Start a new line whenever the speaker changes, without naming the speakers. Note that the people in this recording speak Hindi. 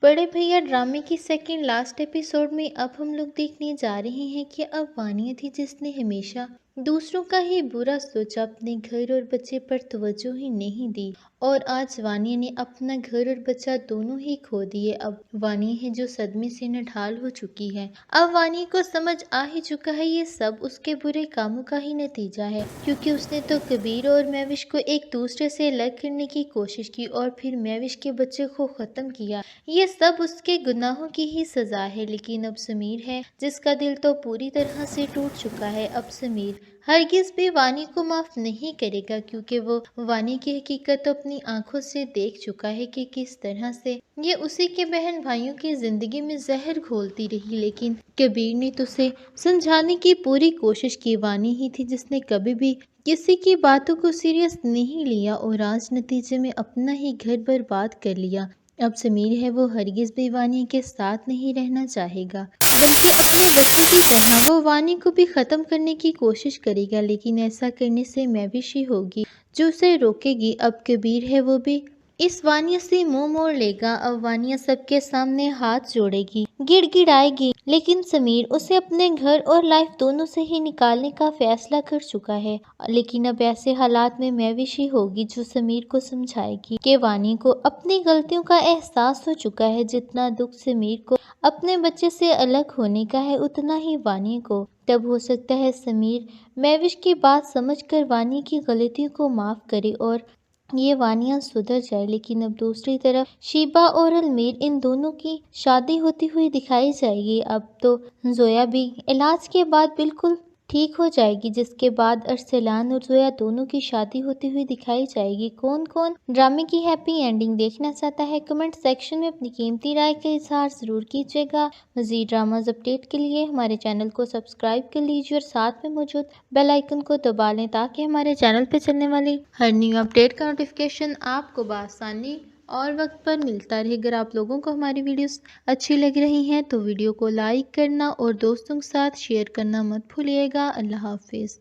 बड़े भैया ड्रामे की सेकंड लास्ट एपिसोड में अब हम लोग देखने जा रहे हैं कि अब वानिया थी जिसने हमेशा दूसरों का ही बुरा सोचा, अपने घर और बच्चे पर तवज्जो ही नहीं दी। और आज वानिया ने अपना घर और बच्चा दोनों ही खो दिए। अब वानिया है जो सदमे से नढाल हो चुकी है। अब वानिया को समझ आ ही चुका है ये सब उसके बुरे कामों का ही नतीजा है, क्योंकि उसने तो कबीर और मैविश को एक दूसरे से अलग करने की कोशिश की और फिर मैविश के बच्चे को खत्म किया। ये सब उसके गुनाहों की ही सजा है। लेकिन अब समीर है जिसका दिल तो पूरी तरह से टूट चुका है। अब समीर हरगिज भी वानी को माफ नहीं करेगा, क्योंकि वो वानी की हकीकत तो अपनी आंखों से देख चुका है कि किस तरह से ये उसी के बहन भाइयों की जिंदगी में जहर घोलती रही। लेकिन कबीर ने तो उसे समझाने की पूरी कोशिश की। वानी ही थी जिसने कभी भी किसी की बातों को सीरियस नहीं लिया और आज नतीजे में अपना ही घर बर्बाद कर लिया। अब समीर है वो हरगिज भी वानी के साथ नहीं रहना चाहेगा, बल्कि अपने बच्चे की तरह वो वानी को भी खत्म करने की कोशिश करेगा। लेकिन ऐसा करने से मैविश ही होगी जो उसे रोकेगी। अब कबीर है वो भी इस वानिया से मुंह मोड़ लेगा। अब वानिया सबके सामने हाथ जोड़ेगी, गिड़गिड़ाएगी, लेकिन समीर उसे अपने घर और लाइफ दोनों से ही निकालने का फैसला कर चुका है। लेकिन अब ऐसे हालात में मैविश ही होगी जो समीर को समझाएगी कि वानी को अपनी गलतियों का एहसास हो चुका है। जितना दुख समीर को अपने बच्चे से अलग होने का है, उतना ही वानी को। तब हो सकता है समीर मैविश की बात समझकर वानी की गलतियों को माफ करे और ये वानिया सुधर जाए। लेकिन अब दूसरी तरफ शीबा और अलमीर, इन दोनों की शादी होती हुई दिखाई जाएगी। अब तो जोया भी इलाज के बाद बिल्कुल ठीक हो जाएगी, जिसके बाद अरसलान और जोया दोनों की शादी होती हुई दिखाई जाएगी। कौन कौन ड्रामे की हैप्पी एंडिंग देखना चाहता है, कमेंट सेक्शन में अपनी कीमती राय का इजहार जरूर कीजिएगा। मजीद ड्रामाज अपडेट के लिए हमारे चैनल को सब्सक्राइब कर लीजिए और साथ में मौजूद बेल आइकन को दबा लें, ताकि हमारे चैनल पर चलने वाली हर न्यू अपडेट का नोटिफिकेशन आपको बआसानी और वक्त पर मिलता रहे। अगर आप लोगों को हमारी वीडियोस अच्छी लग रही हैं तो वीडियो को लाइक करना और दोस्तों के साथ शेयर करना मत भूलिएगा। अल्लाह हाफिज़।